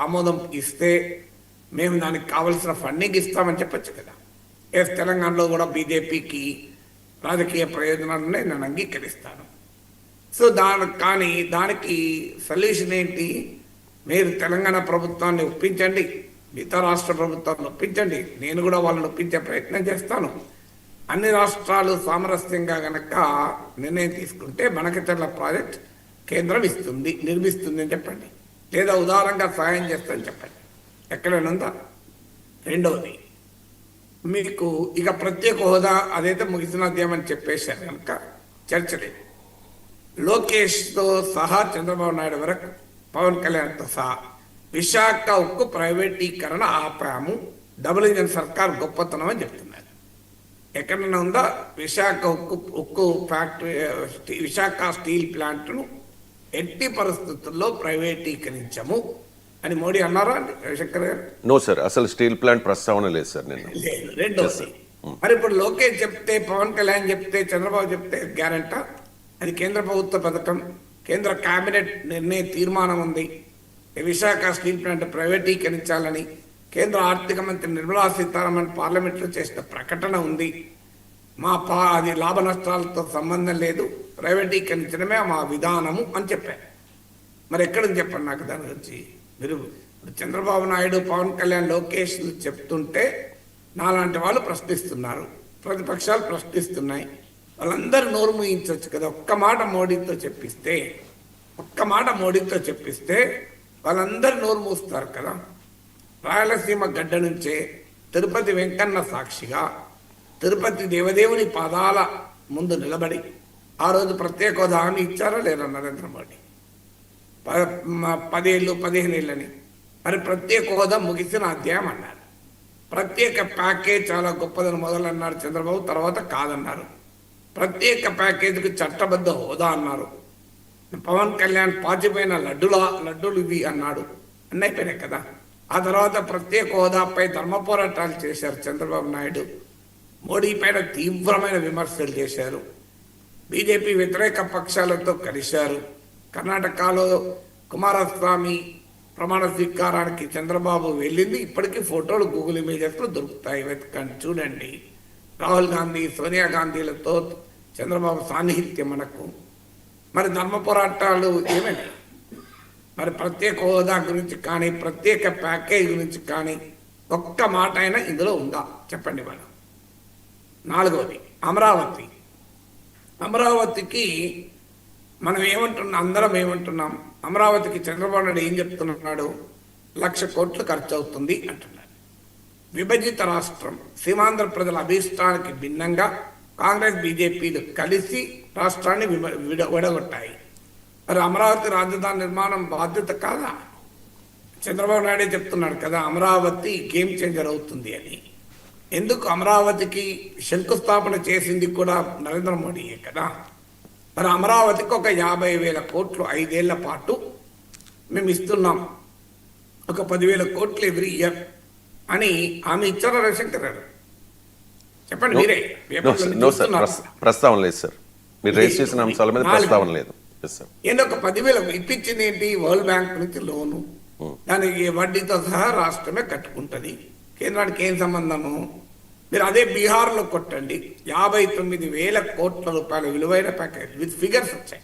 ఆమోదం ఇస్తే మేము దానికి కావలసిన ఫండింగ్ ఇస్తామని చెప్పచ్చు కదా. తెలంగాణలో కూడా బీజేపీకి రాజకీయ ప్రయోజనాలు ఉన్నాయి, నేను అంగీకరిస్తాను. సో కానీ దానికి సొల్యూషన్ ఏంటి? మీరు తెలంగాణ ప్రభుత్వాన్ని ఒప్పించండి, మిగతా రాష్ట్ర ప్రభుత్వాన్ని ఒప్పించండి, నేను కూడా వాళ్ళని ఒప్పించే ప్రయత్నం చేస్తాను. అన్ని రాష్ట్రాలు సామరస్యంగా గనక నిర్ణయం తీసుకుంటే మనకచర్ల ప్రాజెక్ట్ కేంద్రం నిర్మిస్తుంది అని చెప్పండి, లేదా ఉదారంగా సహాయం చేస్తామని చెప్పండి. ఎక్కడైనా ఉందా? రెండవది, మీకు ఇక ప్రత్యేక హోదా అదైతే ముగిసిన అధ్యాయమని చెప్పేశారు కనుక చర్చ లేదు. లోకేష్తో సహా చంద్రబాబు నాయుడు వరకు, పవన్ కళ్యాణ్తో సహా విశాఖ ఉక్కు ప్రైవేటీకరణ ఆపాము, డబుల్ ఇంజన్ సర్కార్ గొప్పతనం అని చెప్తున్నారు. ఎక్కడైనా ఉందా విశాఖ ఉక్కు ఫ్యాక్టరీ, విశాఖ స్టీల్ ప్లాంట్ను ఎట్టి పరిస్థితుల్లో ప్రైవేటీకరించము అని మోడీ అన్నారా అండి రవిశంకర్ గారు? నో సార్, అసలు స్టీల్ ప్లాంట్ ప్రస్తావన లేదు సార్. నేను లేదు. రెండోది, మరి ఇప్పుడు లోకేష్ చెప్తే, పవన్ కళ్యాణ్ చెప్తే, చంద్రబాబు చెప్తే గ్యారెంటా? అది కేంద్ర ప్రభుత్వ పథకం, కేంద్ర కేబినెట్ నిర్ణయ తీర్మానం ఉంది. విశాఖ స్టీల్ ప్లాంట్ ప్రైవేటీకరించాలని కేంద్ర ఆర్థిక మంత్రి నిర్మలా సీతారామన్ పార్లమెంట్లో చేసిన ప్రకటన ఉంది. అది లాభ నష్టాలతో సంబంధం లేదు, ప్రైవేటీకరించడమే మా విధానము అని చెప్పారు. మరి ఎక్కడని చెప్పండి నాకు దాని గురించి. మీరు చంద్రబాబు నాయుడు, పవన్ కళ్యాణ్, లోకేష్ చెప్తుంటే నాలాంటి వాళ్ళు ప్రశ్నిస్తున్నారు, ప్రతిపక్షాలు ప్రశ్నిస్తున్నాయి. వాళ్ళందరూ నోరు మూయించవచ్చు కదా. ఒక్క మాట మోడీతో చెప్పిస్తే వాళ్ళందరూ నోరు మూస్తారు కదా. రాయలసీమ గడ్డ నుంచే తిరుపతి వెంకన్న సాక్షిగా తిరుపతి దేవదేవుని పాదాల ముందు నిలబడి ఆ రోజు ప్రత్యేక హోదా హామీ ఇచ్చారా లేదా నరేంద్ర మోడీ? 10 ఏళ్ళు 15 ఏళ్ళని. మరి ప్రత్యేక హోదా ముగిసిన అధ్యాయం అన్నారు. ప్రత్యేక ప్యాకేజ్ చాలా గొప్పదని మొదలన్నారు చంద్రబాబు, తర్వాత కాదన్నారు. ప్రత్యేక ప్యాకేజీకి చట్టబద్ధ హోదా అన్నారు. పవన్ కళ్యాణ్ పాచిపోయిన లడ్డూలు ఇవి అన్నాడు. అన్నీ అయిపోయినాయి కదా. ఆ తర్వాత ప్రత్యేక హోదాపై ధర్మ పోరాటాలు చేశారు చంద్రబాబు నాయుడు. మోడీ పైన తీవ్రమైన విమర్శలు చేశారు. బీజేపీ వ్యతిరేక పక్షాలతో కలిశారు. కర్ణాటకలో కుమారస్వామి ప్రమాణ స్వీకారానికి చంద్రబాబు వెళ్ళింది. ఇప్పటికీ ఫోటోలు గూగుల్ ఇమేజెస్లో దొరుకుతాయి, వెతకండి, చూడండి. రాహుల్ గాంధీ, సోనియా గాంధీలతో చంద్రబాబు సాన్నిహిత్యం మనకు. మరి ధర్మ పోరాటాలు ఏమైనా? మరి ప్రత్యేక హోదా గురించి కానీ, ప్రత్యేక ప్యాకేజ్ గురించి కానీ ఒక్క మాట అయినా ఇందులో ఉందా చెప్పండి మనం. నాలుగవది, అమరావతికి మనం అందరం ఏమంటున్నాం? అమరావతికి చంద్రబాబు నాయుడు ఏం చెప్తున్నాడు? 1,00,000 కోట్లు ఖర్చు అవుతుంది అంటున్నాడు. విభజిత రాష్ట్రం, సీమాంధ్ర ప్రజల అభీష్టానికి భిన్నంగా కాంగ్రెస్ బీజేపీలు కలిసి రాష్ట్రాన్ని విడగొట్టాయి. మరి అమరావతి రాజధాని నిర్మాణం బాధ్యత కాదా? చంద్రబాబు నాయుడే చెప్తున్నాడు కదా అమరావతి గేమ్ చేంజర్ అవుతుంది అని. ఎందుకు? అమరావతికి శంకుస్థాపన చేసింది కూడా నరేంద్ర మోడీయే కదా. మరి అమరావతికి ఒక 50,000 కోట్లు 5 ఏళ్ల పాటు మేము ఇస్తున్నాం, ఒక 10,000 కోట్లు ఎవ్రీ ఇయర్ అని ఆమె ఇచ్చారా రవిశంకర్ గారు? చెప్పండి మీరే. ప్రస్తావన లేదు సార్, మీరు రేస్ చేసిన అంశాల మీద ప్రస్తావన లేదు. ఏంటో ఒక 10,000 ఇప్పించింది ఏంటి? వరల్డ్ బ్యాంక్ నుంచి లోను, దానికి వడ్డీతో సహా రాష్ట్రమే కట్టుకుంటుంది. కేంద్రానికి ఏం సంబంధము? మీరు అదే బీహార్లో కొట్టండి, 59,000 కోట్ల రూపాయల విలువైన ప్యాకేజ్ విత్ ఫిగర్స్ వచ్చాయి.